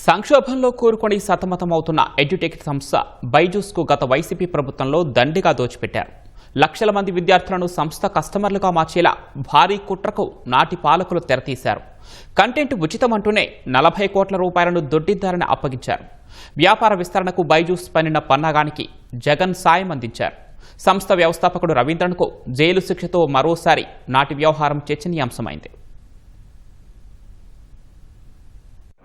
సంక్షోభంలో కూరుకొని సతమతమవుతున్న ఎడ్యుటెక్ సంస్థ బైజూస్కు గత వైసీపీ ప్రభుత్వంలో దండిగా దోచిపెట్టారు. లక్షల మంది విద్యార్థులను సంస్థ కస్టమర్లుగా మార్చేలా భారీ కుట్రకు నాటి పాలకులు తెరతీశారు. కంటెంట్ ఉచితమంటూనే 40 కోట్ల రూపాయలను దొడ్డిద్దారని అప్పగించారు. వ్యాపార విస్తరణకు బైజూస్ పన్నిన పన్నాగానికి జగన్ సాయం అందించారు. సంస్థ వ్యవస్థాపకుడు రవీంద్రన్కు జైలు శిక్షతో మరోసారి నాటి వ్యవహారం చర్చనీయాంశమైంది.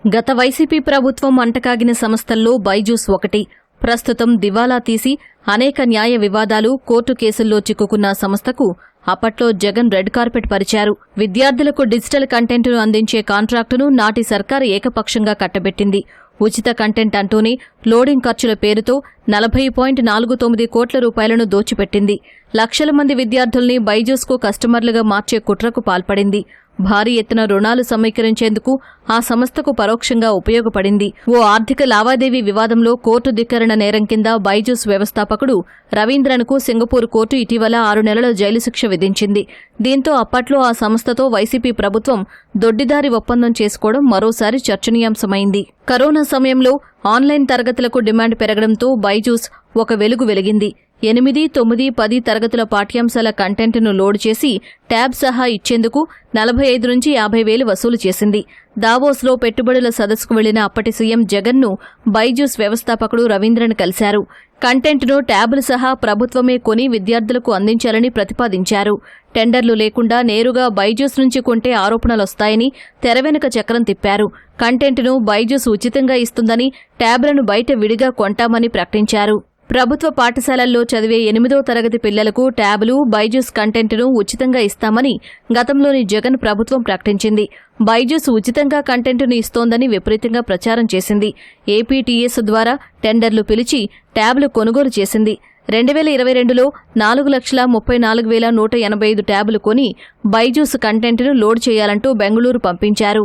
గత వైసీపీ ప్రభుత్వం అంటకాగిన సంస్థల్లో బైజూస్ ఒకటి. ప్రస్తుతం దివాలా తీసి అనేక న్యాయ వివాదాలు, కోర్టు కేసుల్లో చిక్కుకున్న సంస్థకు అప్పట్లో జగన్ రెడ్ కార్పెట్ పరిచారు. విద్యార్థులకు డిజిటల్ కంటెంట్ను అందించే కాంట్రాక్టును నాటి సర్కారు ఏకపక్షంగా కట్టబెట్టింది. ఉచిత కంటెంట్ అంటూనే లోడింగ్ ఖర్చుల పేరుతో 40.49 కోట్ల రూపాయలను దోచిపెట్టింది. లక్షల మంది విద్యార్థుల్ని బైజూస్కు కస్టమర్లుగా మార్చే కుట్రకు పాల్పడింది. భారీ ఎత్తున రుణాలు సమీకరించేందుకు ఆ సంస్థకు పరోక్షంగా ఉపయోగపడింది. ఓ ఆర్థిక లావాదేవీ వివాదంలో కోర్టు ధిక్కరణ నేరం కింద బైజూస్ వ్యవస్థాపకుడు రవీంద్రన్కు సింగపూర్ కోర్టు ఇటీవల 6 నెలల జైలు శిక్ష విధించింది. దీంతో అప్పట్లో ఆ సంస్థతో వైసీపీ ప్రభుత్వం దొడ్డిదారి ఒప్పందం చేసుకోవడం మరోసారి చర్చనీయాంశమైంది. కరోనా సమయంలో ఆన్లైన్ తరగతులకు డిమాండ్ పెరగడంతో బైజూస్ ఒక వెలుగు వెలిగింది. 8, 9, 10 తరగతుల పాఠ్యాంశాల కంటెంట్ను లోడ్ చేసి ట్యాబ్ సహా ఇచ్చేందుకు 45 నుంచి 50 వేలు వసూలు చేసింది. దావోస్లో పెట్టుబడుల సదస్సుకు వెళ్లిన అప్పటి సీఎం జగన్ను బైజూస్ వ్యవస్థాపకుడు రవీంద్రన్ కలిశారు. కంటెంట్ను ట్యాబులు సహా ప్రభుత్వమే కొని విద్యార్థులకు అందించాలని ప్రతిపాదించారు. టెండర్లు లేకుండా నేరుగా బైజూస్ నుంచి కొంటే ఆరోపణలొస్తాయని తెరవెనుక చక్రం తిప్పారు. కంటెంట్ను బైజూస్ ఉచితంగా ఇస్తుందని, ట్యాబ్లను బయట విడిగా కొంటామని ప్రకటించారు. ప్రభుత్వ పాఠశాలల్లో చదివే 8వ తరగతి పిల్లలకు ట్యాబులు, బైజూస్ కంటెంట్ను ఉచితంగా ఇస్తామని గతంలోని జగన్ ప్రభుత్వం ప్రకటించింది. బైజూస్ ఉచితంగా కంటెంట్ను ఇస్తోందని విపరీతంగా ప్రచారం చేసింది. ఏపీటీఎస్ ద్వారా టెండర్లు పిలిచి ట్యాబ్లు కొనుగోలు చేసింది. 2022లో 4,34,185 ట్యాబులు కొని బైజూస్ కంటెంట్ను లోడ్ చేయాలంటూ బెంగళూరు పంపించారు.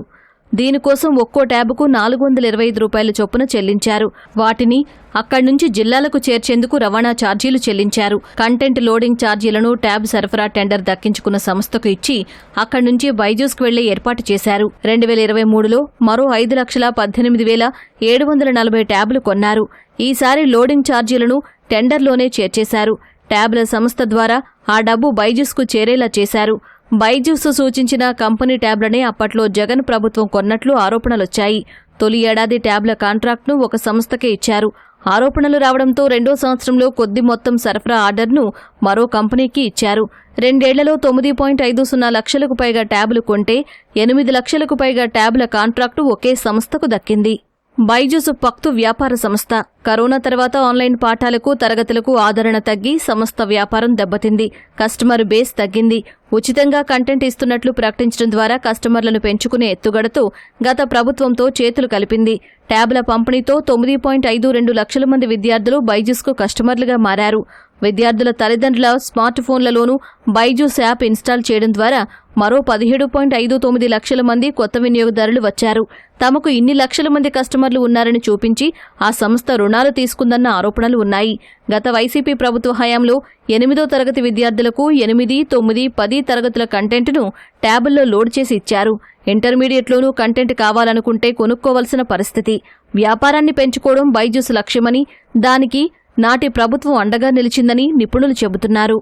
దీనికోసం ఒక్కో ట్యాబుకు 425 రూపాయల చొప్పున చెల్లించారు. వాటిని అక్కడి నుంచి జిల్లాలకు చేర్చేందుకు రవాణా ఛార్జీలు చెల్లించారు. కంటెంట్ లోడింగ్ ఛార్జీలను ట్యాబ్ సరఫరా టెండర్ దక్కించుకున్న సంస్థకు ఇచ్చి అక్కడి నుంచి బైజూస్కు వెళ్లే ఏర్పాటు చేశారు. 2023లో మరో 5,18,740 ట్యాబులు కొన్నారు. ఈసారి లోడింగ్ ఛార్జీలను టెండర్లోనే చేర్చేశారు. ట్యాబ్ల సంస్థ ద్వారా ఆ డబ్బు బైజూస్కు చేరేలా చేశారు. బైజూస్ సూచించిన కంపెనీ ట్యాబ్లనే అప్పట్లో జగన్ ప్రభుత్వం కొన్నట్లు ఆరోపణలొచ్చాయి. తొలి ఏడాది ట్యాబ్ల కాంట్రాక్ట్ను ఒక సంస్థకే ఇచ్చారు. ఆరోపణలు రావడంతో 2వ సంవత్సరంలో కొద్ది మొత్తం సరఫరా ఆర్డర్ను మరో కంపెనీకి ఇచ్చారు. 2 ఏళ్లలో 9.50 లక్షలకు పైగా ట్యాబులు కొంటే 8 లక్షలకు పైగా ట్యాబ్ల కాంట్రాక్టు ఒకే సంస్థకు దక్కింది. బైజూస్ పక్తు వ్యాపార సంస్థ. కరోనా తర్వాత ఆన్లైన్ పాఠాలకు, తరగతులకు ఆదరణ తగ్గి సంస్థ వ్యాపారం దెబ్బతింది. కస్టమర్ బేస్ తగ్గింది. ఉచితంగా కంటెంట్ ఇస్తున్నట్లు ప్రకటించడం ద్వారా కస్టమర్లను పెంచుకునే ఎత్తుగడతో గత ప్రభుత్వంతో చేతులు కలిపింది. ట్యాబ్ల పంపిణీతో 9.52 లక్షల మంది విద్యార్థులు బైజూస్కు కస్టమర్లుగా మారారు. విద్యార్థుల తల్లిదండ్రుల స్మార్ట్ ఫోన్లలోనూ బైజూస్ యాప్ ఇన్స్టాల్ చేయడం ద్వారా మరో 17.59 లక్షల మంది కొత్త వినియోగదారులు వచ్చారు. తమకు ఇన్ని లక్షల మంది కస్టమర్లు ఉన్నారని చూపించి ఆ సంస్థ రుణాలు తీసుకుందన్న ఆరోపణలు ఉన్నాయి. గత వైసీపీ ప్రభుత్వ హయాంలో 8వ తరగతి విద్యార్థులకు 8, 9, 10 తరగతుల కంటెంట్ను ట్యాబుల్లో లోడ్ చేసి ఇచ్చారు. ఇంటర్మీడియట్లోనూ కంటెంట్ కావాలనుకుంటే కొనుక్కోవలసిన పరిస్థితి. వ్యాపారాన్ని పెంచుకోవడం బైజూస్ లక్ష్యమని, దానికి నాటి ప్రభుత్వం అండగా నిలిచిందని నిపుణులు చెబుతున్నారు.